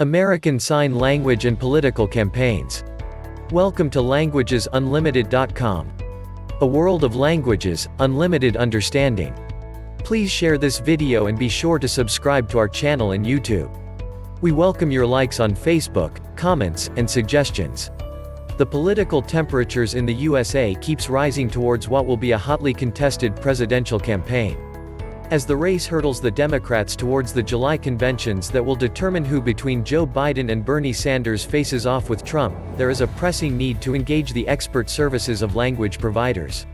American Sign Language and Political Campaigns. Welcome to LanguagesUnlimited.com. A world of languages, unlimited understanding. Please share this video and be sure to subscribe to our channel and YouTube. We welcome your likes on Facebook, comments, and suggestions. The political temperatures in the USA keeps rising towards what will be a hotly contested presidential campaign. As the race hurdles the Democrats towards the July conventions that will determine who between Joe Biden and Bernie Sanders faces off with Trump, there is a pressing need to engage the expert services of language providers.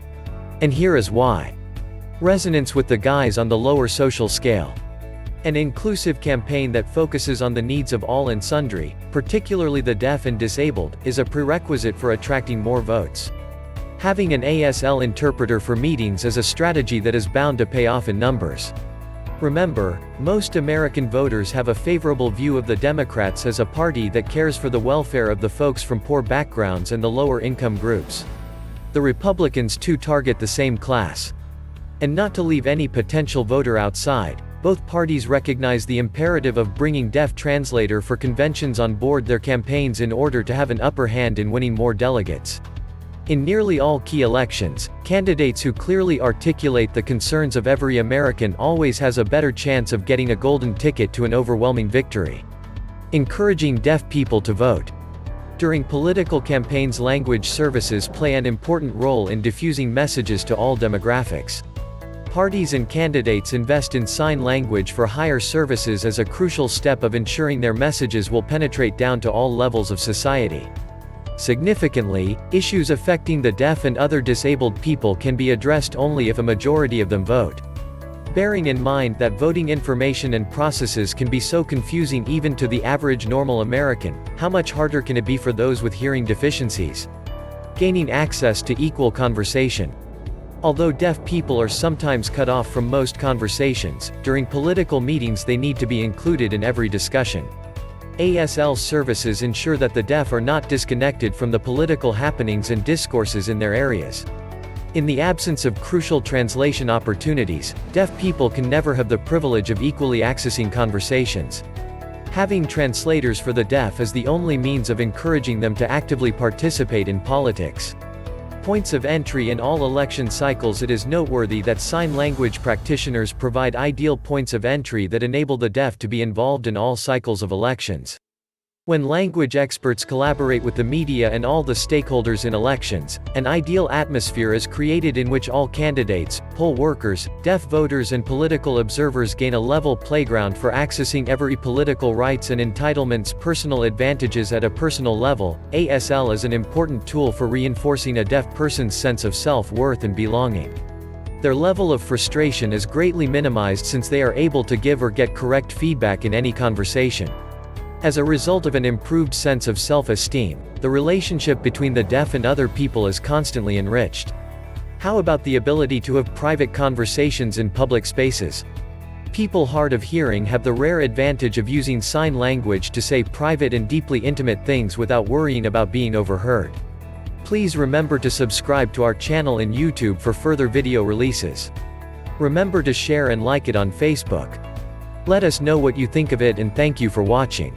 And here is why. Resonance with the guys on the lower social scale. An inclusive campaign that focuses on the needs of all and sundry, particularly the deaf and disabled, is a prerequisite for attracting more votes. Having an ASL interpreter for meetings is a strategy that is bound to pay off in numbers. Remember, most American voters have a favorable view of the Democrats as a party that cares for the welfare of the folks from poor backgrounds and the lower income groups. The Republicans too target the same class. And not to leave any potential voter outside, both parties recognize the imperative of bringing deaf translator for conventions on board their campaigns in order to have an upper hand in winning more delegates. In nearly all key elections, candidates who clearly articulate the concerns of every American always has a better chance of getting a golden ticket to an overwhelming victory. Encouraging deaf people to vote. During political campaigns, language services play an important role in diffusing messages to all demographics. Parties and candidates invest in sign language for hire services as a crucial step of ensuring their messages will penetrate down to all levels of society. Significantly, issues affecting the deaf and other disabled people can be addressed only if a majority of them vote. Bearing in mind that voting information and processes can be so confusing even to the average normal American, how much harder can it be for those with hearing deficiencies? Gaining access to equal conversation. Although deaf people are sometimes cut off from most conversations, during political meetings they need to be included in every discussion. ASL services ensure that the deaf are not disconnected from the political happenings and discourses in their areas. In the absence of crucial translation opportunities, deaf people can never have the privilege of equally accessing conversations. Having translators for the deaf is the only means of encouraging them to actively participate in politics. Points of entry in all election cycles. It is noteworthy that sign language practitioners provide ideal points of entry that enable the deaf to be involved in all cycles of elections. When language experts collaborate with the media and all the stakeholders in elections, an ideal atmosphere is created in which all candidates, poll workers, deaf voters and political observers gain a level playground for accessing every political rights and entitlements. Personal advantages. At a personal level, ASL is an important tool for reinforcing a deaf person's sense of self-worth and belonging. Their level of frustration is greatly minimized since they are able to give or get correct feedback in any conversation. As a result of an improved sense of self-esteem, the relationship between the deaf and other people is constantly enriched. How about the ability to have private conversations in public spaces? People hard of hearing have the rare advantage of using sign language to say private and deeply intimate things without worrying about being overheard. Please remember to subscribe to our channel and YouTube for further video releases. Remember to share and like it on Facebook. Let us know what you think of it and thank you for watching.